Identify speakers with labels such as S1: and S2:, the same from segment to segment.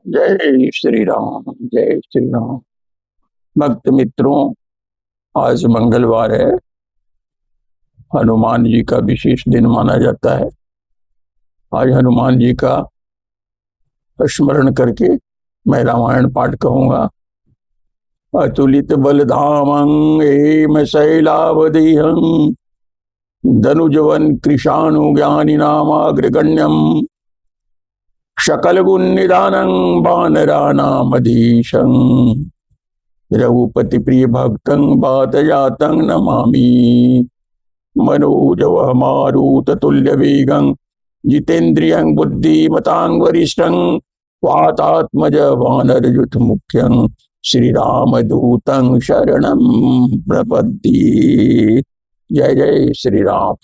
S1: जय श्री राम, जय श्री राम। भक्त मित्रों, आज मंगलवार है। हनुमान जी का विशेष दिन माना जाता है। आज हनुमान जी का स्मरण करके मैं रामायण पाठ कहूंगा। अतुलित बलधामं हेम शैलावदेहं धनुजवन कृशाणु ज्ञानी नामाग्रगण्यम शकल गुण निदानं वानराणामधीशं रघुपति प्रिय भक्तं बात जातं नमामि। मनोजव मारुत तुल्य वेगं जितेन्द्रियं बुद्धिमतां वरिष्ठं वातात्मज वानरयुत मुख्यं श्रीरामदूतं शरणं प्रपद्ये। जय जय श्री राम।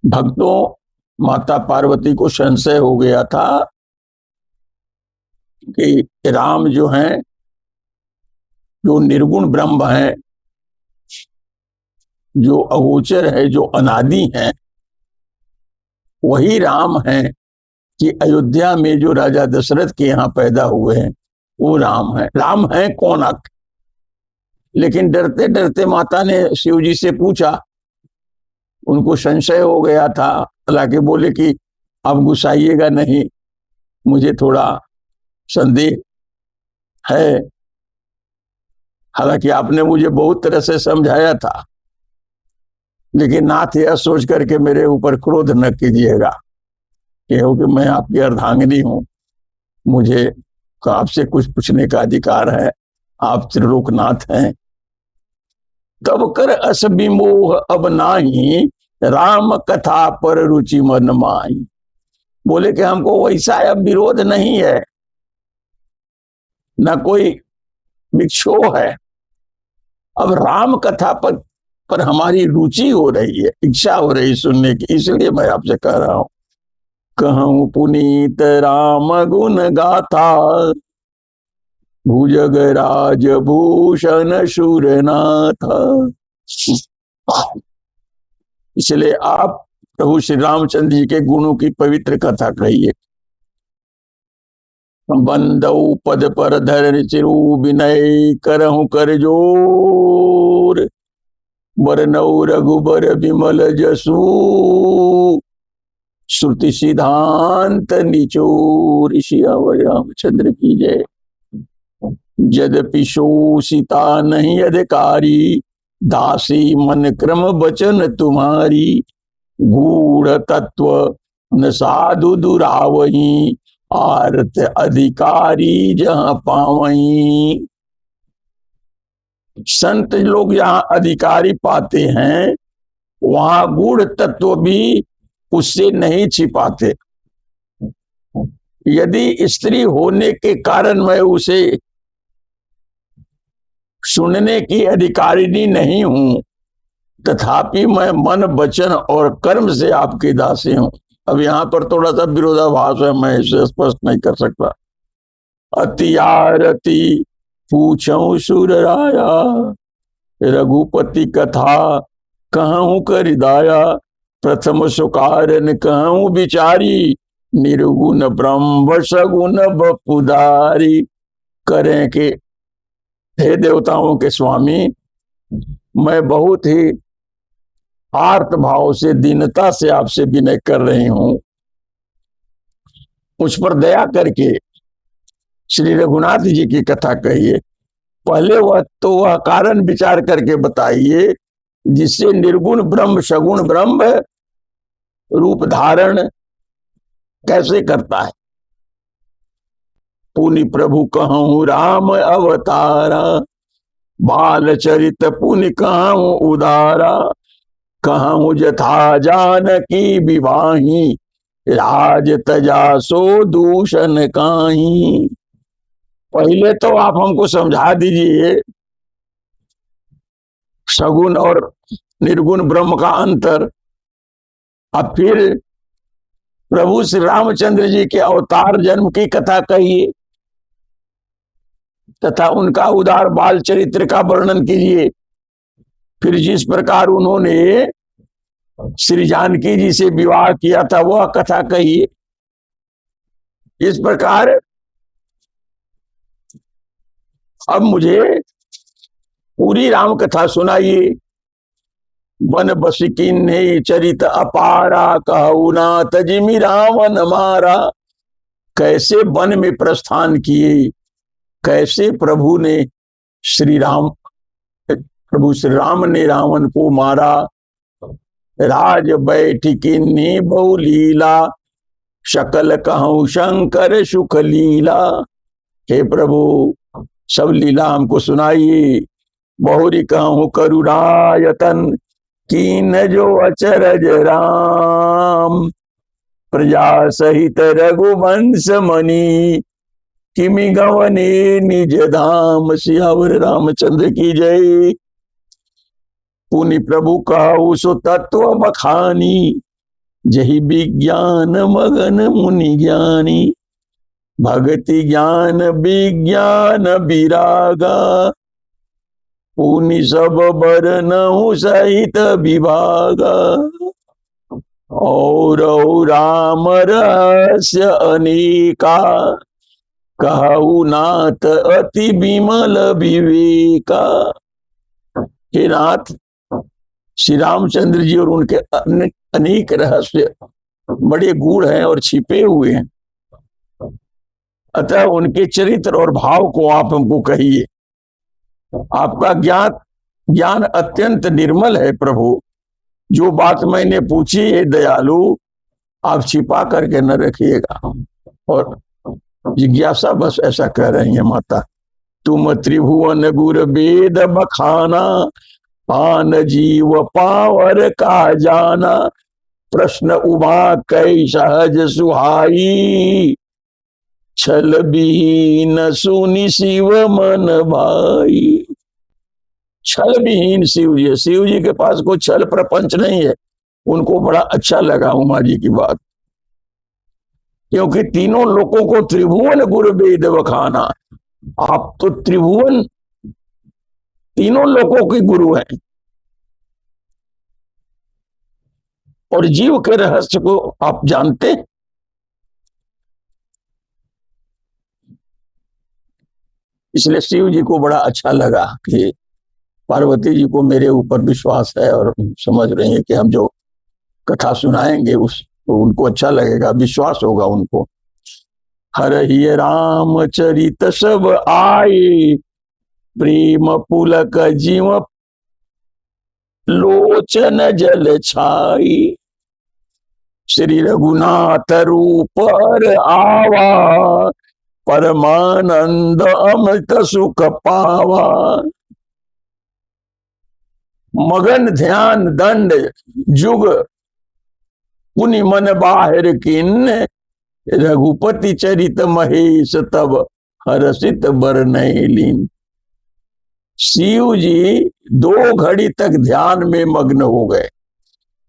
S1: भक्तों, माता पार्वती को संशय हो गया था कि राम जो हैं, जो निर्गुण ब्रह्म हैं, जो अगोचर है, जो अनादि हैं, वही राम हैं कि अयोध्या में जो राजा दशरथ के यहाँ पैदा हुए हैं वो राम है। राम है कौन आखिर? लेकिन डरते डरते माता ने शिव जी से पूछा। उनको संशय हो गया था। हालांकि बोले कि आप गुस्साइएगा नहीं, मुझे थोड़ा संदेह है। हालांकि आपने मुझे बहुत तरह से समझाया था, लेकिन नाथ यह सोच करके मेरे ऊपर क्रोध न कीजिएगा, कि मैं आपकी अर्धांगिनी हूं, मुझे आपसे कुछ पूछने का अधिकार है, आप त्रिलोकनाथ हैं। तब कर अस विमोह अब नाही, राम कथा पर रुचि मन माही। बोले कि हमको वैसा अब विरोध नहीं है, न कोई विक्षोभ है। अब राम कथा पर हमारी रुचि हो रही है, इच्छा हो रही सुनने की, इसलिए मैं आपसे कह रहा हूं। कहूं पुनीत राम गुण गाथा, भुजग राज भूषण शूरनाथ। इसलिए आप प्रभु श्री रामचंद्र जी के गुणों की पवित्र कथा कहिए। बंदौ पद पर धर चिरु विनय, करहु कर जोर बरनौ रघुबर विमल जसु, श्रुति सिद्धांत निचोर। सियावर रामचंद्र की जय। यद्यपि शोषिता नहीं अधिकारी, दासी मन क्रम बचन तुम्हारी। गूढ़ तत्व न साधु दुरावही, आरत अधिकारी जहां पावई। संत लोग जहां अधिकारी पाते हैं, वहां गूढ़ तत्व भी उससे नहीं छिपाते। यदि स्त्री होने के कारण मैं उसे सुनने की अधिकारिणी नहीं हूं, तथापि मैं मन वचन और कर्म से आपकी दासी हूं। अब यहां पर थोड़ा सा विरोधाभास है, मैं इसे स्पष्ट नहीं कर सकता। अति आरती पूछऊं सुर राया, रघुपति कथा कहूं कर दाया। प्रथम सुकारन कहूं विचारी, निर्गुण ब्रह्म सगुण बपुदारी। करें कि हे देवताओं के स्वामी, मैं बहुत ही आर्त भाव से, दीनता से आपसे विनय कर रही हूं। मुझ पर दया करके श्री रघुनाथ जी की कथा कहिए। पहले वह कारण विचार करके बताइए जिससे निर्गुण ब्रह्म सगुण ब्रह्म रूप धारण कैसे करता है। पुनि प्रभु कहूं राम अवतारा, बाल चरित पुनि कहूं उदारा। कहूं जथा जानकी विवाही, राज तजा सो दूषण काहीं। पहले तो आप हमको समझा दीजिए सगुण और निर्गुण ब्रह्म का अंतर। अब फिर प्रभु श्री रामचंद्र जी के अवतार जन्म की कथा कहिए, तथा उनका उदार बाल चरित्र का वर्णन कीजिए। फिर जिस प्रकार उन्होंने श्री जानकी जी से विवाह किया था वह कथा कहिए। इस प्रकार अब मुझे पूरी राम कथा सुनाइए। वन बसिकिन चरित अपारा, कहु नाथ जिमि रावण मारा। कैसे वन में प्रस्थान किए, कैसे प्रभु श्री राम ने रावण को मारा। राज बैठिकिन्ही बहु लीला, शकल कहूँ शंकर सुख लीला। हे प्रभु, सब लीला हमको सुनाइए। बहुरी कहूँ करुणायतन, कीन जो अचरज राम। प्रजा सहित रघुवंश मणि, किमि गवने निज धाम। सियावर रामचंद्र की जय। पुनि प्रभु कहु सो तत्व बखानी, जहि विज्ञान मगन मुनि ज्ञानी। भक्ति ज्ञान विज्ञान विरागा, पुनि सब बरनहु सहित विभागा। और राम रहस्य अनेका, कहु नाथ अति विमल विवेका। हे नाथ, श्री रामचंद्र जी और उनके अनेक रहस्य बड़े गूढ़ हैं और छिपे हुए हैं। अतः उनके चरित्र और भाव को आप हमको कहिए। आपका ज्ञान अत्यंत निर्मल है प्रभु। जो बात मैंने पूछी है दयालु, आप छिपा करके न रखिएगा। और जिज्ञासा बस ऐसा कह रही है माता। तुम त्रिभुवन गुर वेद बखाना, पान जीव पावर का जाना। प्रश्न उमा कई सहज सुहाई, छल विहीन सुनि शिव मन भाई। छल विहीन शिव जी के पास कोई छल प्रपंच नहीं है। उनको बड़ा अच्छा लगा उमा जी की बात, क्योंकि तीनों लोगों को त्रिभुवन गुरु वेद बखाना। आप तो त्रिभुवन तीनों लोगों के गुरु हैं, और जीव के रहस्य को आप जानते। इसलिए शिव जी को बड़ा अच्छा लगा कि पार्वती जी को मेरे ऊपर विश्वास है, और समझ रहे हैं कि हम जो कथा सुनाएंगे तो उनको अच्छा लगेगा, विश्वास होगा उनको। हर ही रामचरित सब आए, प्रेम पुलक जीव लोचन जल छाई। श्री रघुनाथ रूप आवा, परमानंद अमृत सुख पावा। मगन ध्यान दंड जुग, पुनि मन बाहिर किन। रघुपति चरित महेश तब, हरसित बरनहि लीन। शिव जी 2 घड़ी तक ध्यान में मग्न हो गए।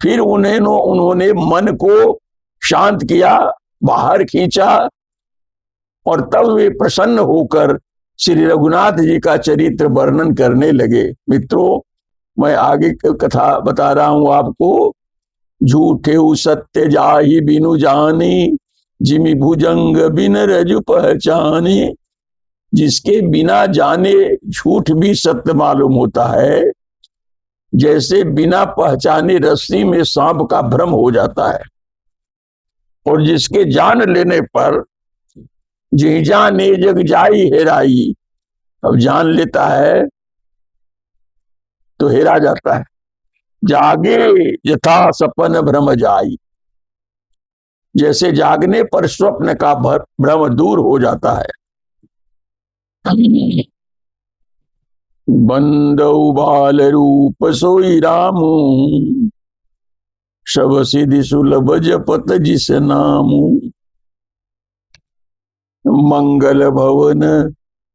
S1: फिर उन्होंने मन को शांत किया, बाहर खींचा, और तब वे प्रसन्न होकर श्री रघुनाथ जी का चरित्र वर्णन करने लगे। मित्रों, मैं आगे कथा बता रहा हूं आपको। झूठे सत्य जाहि बिनु जानी, जिमि भुजंग बिन रजु पहचानी। जिसके बिना जाने झूठ भी सत्य मालूम होता है, जैसे बिना पहचाने रस्सी में सांप का भ्रम हो जाता है। और जिसके जान लेने पर जी जाने जग जाई हेराई। अब जान लेता है तो हेरा जाता है। जागे यथा सपन भ्रम जाई, जैसे जागने पर स्वप्न का भ्रम दूर हो जाता है। बंदौ बाल रूप सोई रामू, सब सिद्धि सुलभ जपत जिस नामू। मंगल भवन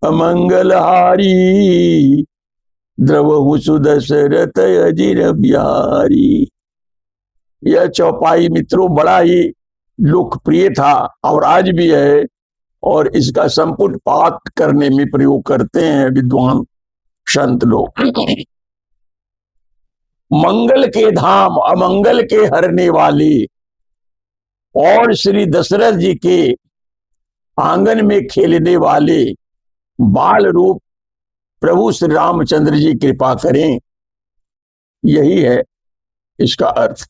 S1: अमंगल हारी, द्रवहु सुदशरथ अजिर बिहारी। यह चौपाई मित्रों बड़ा ही लोकप्रिय था और आज भी है, और इसका संपुट पाठ करने में प्रयोग करते हैं विद्वान संत लोग। मंगल के धाम अमंगल के हरने वाले, और श्री दशरथ जी के आंगन में खेलने वाले बाल रूप प्रभु श्री रामचंद्र जी कृपा करें, यही है इसका अर्थ।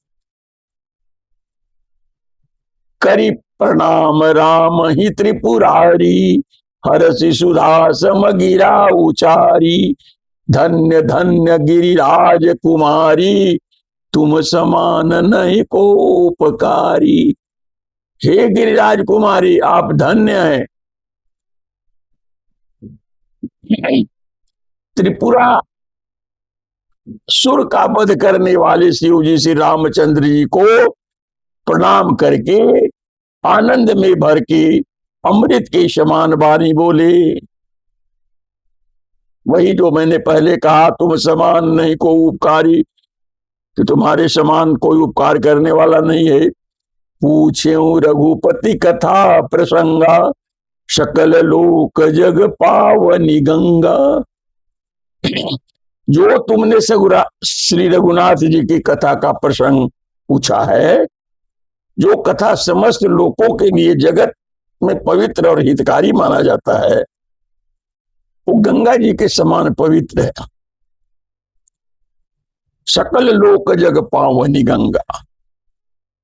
S1: करि प्रणाम राम ही त्रिपुरारी, हरषि सुधा समगिरा उचारी, धन्य धन्य गिरिराज कुमारी, तुम समान नहीं को उपकारी। हे गिरिराज कुमारी, आप धन्य हैं। त्रिपुरा सुर का वध करने वाले शिव जी श्री रामचंद्र जी को प्रणाम करके आनंद में भर के अमृत के समान वाणी बोले। वही जो मैंने पहले कहा, तुम समान नहीं को उपकारी, कि तुम्हारे समान कोई उपकार करने वाला नहीं है। पूछे रघुपति कथा प्रसंगा, सकल लोक जग पावनी गंगा। जो तुमने श्री रघुनाथ जी की कथा का प्रसंग पूछा है, जो कथा समस्त लोकों के लिए जगत में पवित्र और हितकारी माना जाता है, वो गंगा जी के समान पवित्र है। सकल लोक जग पावनी गंगा,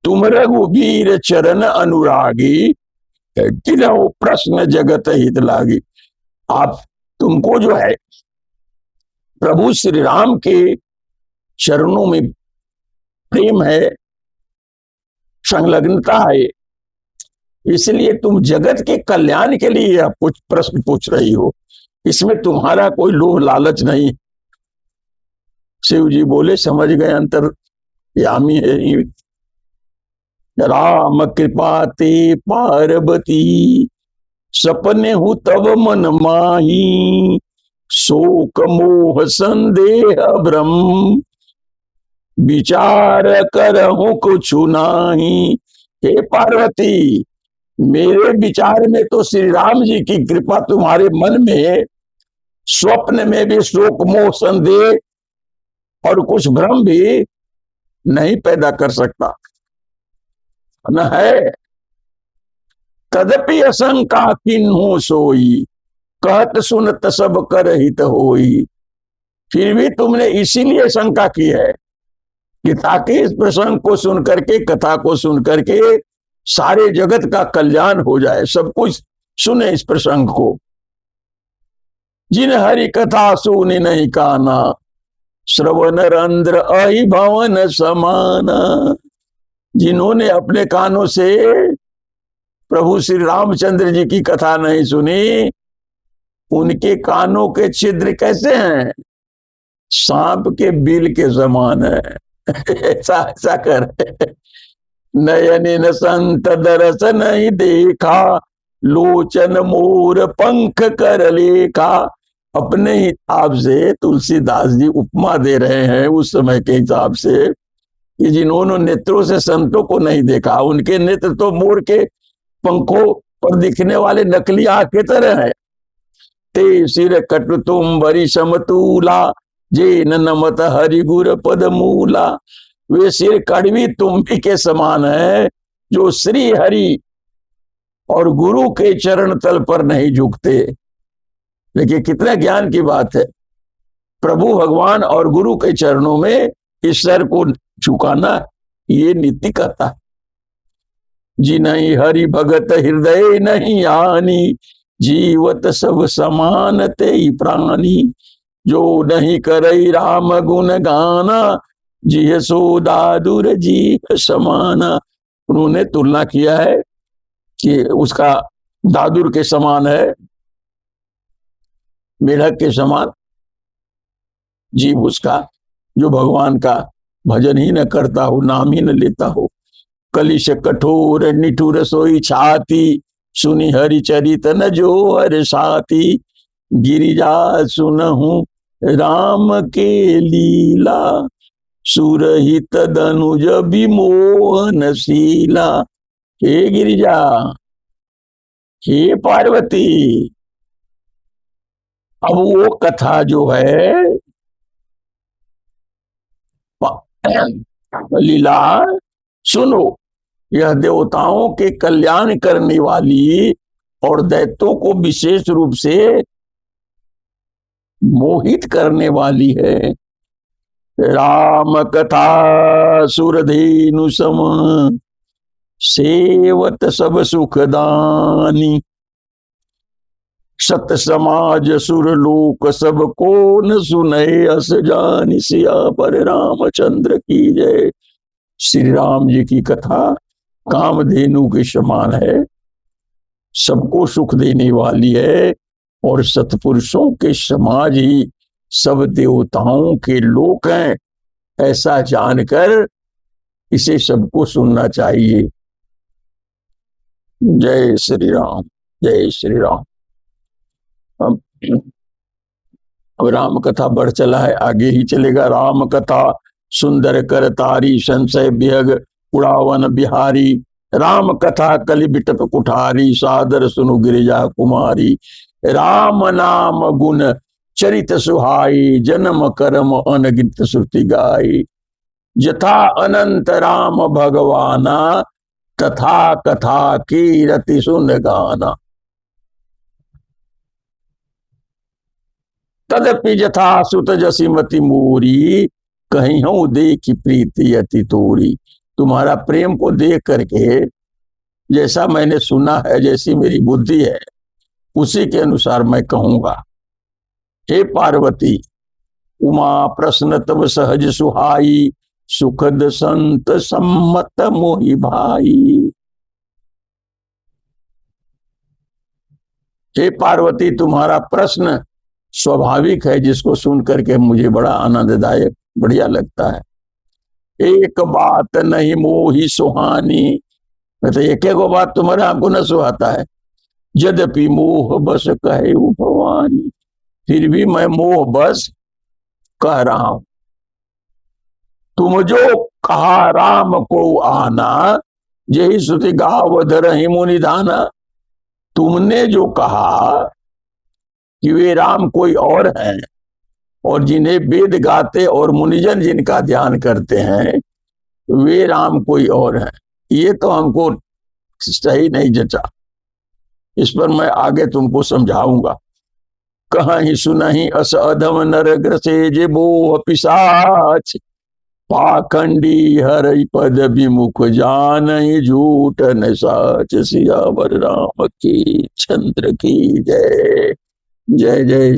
S1: तुम रघुवीर चरण अनुरागी, किन्हु प्रश्न जगत हित लागी। आप, तुमको जो है प्रभु श्री राम के चरणों में प्रेम है, संलग्नता है, इसलिए तुम जगत के कल्याण के लिए यह प्रश्न पूछ रही हो। इसमें तुम्हारा कोई लोभ लालच नहीं। शिव जी बोले, समझ गए, अंतर यामी है। राम कृपा ते पार्वती, सपने हूँ तब मन माही, शोक मोह संदेह भ्रम, विचार करहूं कुछ नाही। हे पार्वती, मेरे विचार में तो श्री राम जी की कृपा तुम्हारे मन में स्वप्न में भी शोक मोह संदेह और कुछ भ्रम भी नहीं पैदा कर सकता न है। तदपि असंका किन्हु सोई, कहत सुनत सब कर हित होई। फिर भी तुमने इसीलिए शंका की है कि ताकि इस प्रसंग को सुन करके, कथा को सुन करके सारे जगत का कल्याण हो जाए, सब कुछ सुने इस प्रसंग को। जिन हरि कथा सुनी नहीं काना, श्रवण रंध्र अहि भवन समाना। जिन्होंने अपने कानों से प्रभु श्री रामचंद्र जी की कथा नहीं सुनी, उनके कानों के छिद्र कैसे हैं? सांप के बिल के समान है। ऐसा ऐसा कर, नयन संत दरस नहीं देखा, लोचन मोर पंख कर लेखा। अपने हिसाब से तुलसीदास जी उपमा दे रहे हैं उस समय के हिसाब से, कि जिन्होंने नेत्रों से संतों को नहीं देखा, उनके नेत्र तो मोर के पंखों पर दिखने वाले नकली आंख की तरह है। ते सिर कट तुम बरी समतूला, जे नमत हरि गुर पद मूला। वे सिर कड़वी तुम्बी के समान है, जो श्री हरि और गुरु के चरण तल पर नहीं झुकते। देखिए कितना ज्ञान की बात है। प्रभु भगवान और गुरु के चरणों में इस सर को झुकाना, ये नीति कहता है। जी नहीं हरि भगत हृदय नहीं आनी, जीवत सब समान ते प्राणी। जो नहीं करई राम गुण गाना, जी सोदा दूर जी समाना। उन्होंने तुलना किया है कि उसका दादुर के समान है, मेढक के समान जीव उसका, जो भगवान का भजन ही न करता हो, नाम ही न लेता हो। कलिश कठोर निठुर सोई छाती, सुनि हरि चरित न जो हर साथी। गिरिजा सुनहु राम के लीला, सुरहित दनुज विमोहन शीला। हे गिरिजा, हे पार्वती, अब वो कथा जो है लीला सुनो। यह देवताओं के कल्याण करने वाली और दैत्यों को विशेष रूप से मोहित करने वाली है। राम कथा सुरधेनु सम, सेवत सब सुखदानी। सत समाज सुर लोक सब को न सुने, अस जानि सियावर रामचंद्र की जय। श्री राम जी की कथा कामधेनु के समान है, सबको सुख देने वाली है, और सतपुरुषों के समाज ही सब देवताओं के लोक हैं, ऐसा जानकर इसे सबको सुनना चाहिए। जय श्री राम, जय श्री राम। अब अब राम कथा बढ़ चला है, आगे ही चलेगा। राम कथा सुंदर कर तारी, संशय विहग उड़ावन बिहारी। राम कथा कलि बिटप कुठारी, सादर सुनु गिरिजा कुमारी। राम नाम गुण चरित सुहाई, जन्म कर्म अनगित श्रुति गाई। यथा अनंत राम भगवाना, तथा कथा की रति सुन गाना। तदपि यथा सुत जसीमति मोरी, कहीं हूं देखी प्रीति अति तोरी। तुम्हारा प्रेम को देख करके जैसा मैंने सुना है, जैसी मेरी बुद्धि है, उसी के अनुसार मैं कहूंगा। हे पार्वती, उमा प्रश्न तब सहज सुहाई, सुखद संत सम्मत मोहि भाई। हे पार्वती, तुम्हारा प्रश्न स्वाभाविक है, जिसको सुन करके मुझे बड़ा आनंददायक बढ़िया लगता है। एक बात नहीं मोहि सुहानी, तो एक एक बात तुम्हारे आपको न सुहाता है। यद्यपि मोह बस कहे भवानी, फिर भी मैं मोह बस कह रहा हूं। तुम जो कहा राम को आना, यही श्रुति गावध रही मुनि दाना। तुमने जो कहा कि वे राम कोई और हैं, और जिन्हें वेद गाते और मुनिजन जिनका ध्यान करते हैं, वे राम कोई और हैं, ये तो हमको सही नहीं जचा। इस पर मैं आगे तुमको समझाऊंगा। कहीं सुनहि अस अधम नर ग्रसे, जे मोह पिशाच पाखंडी हर पद विमुख जान, झूठ न साच। सियावर राम की चंद्र की जय। जय जय।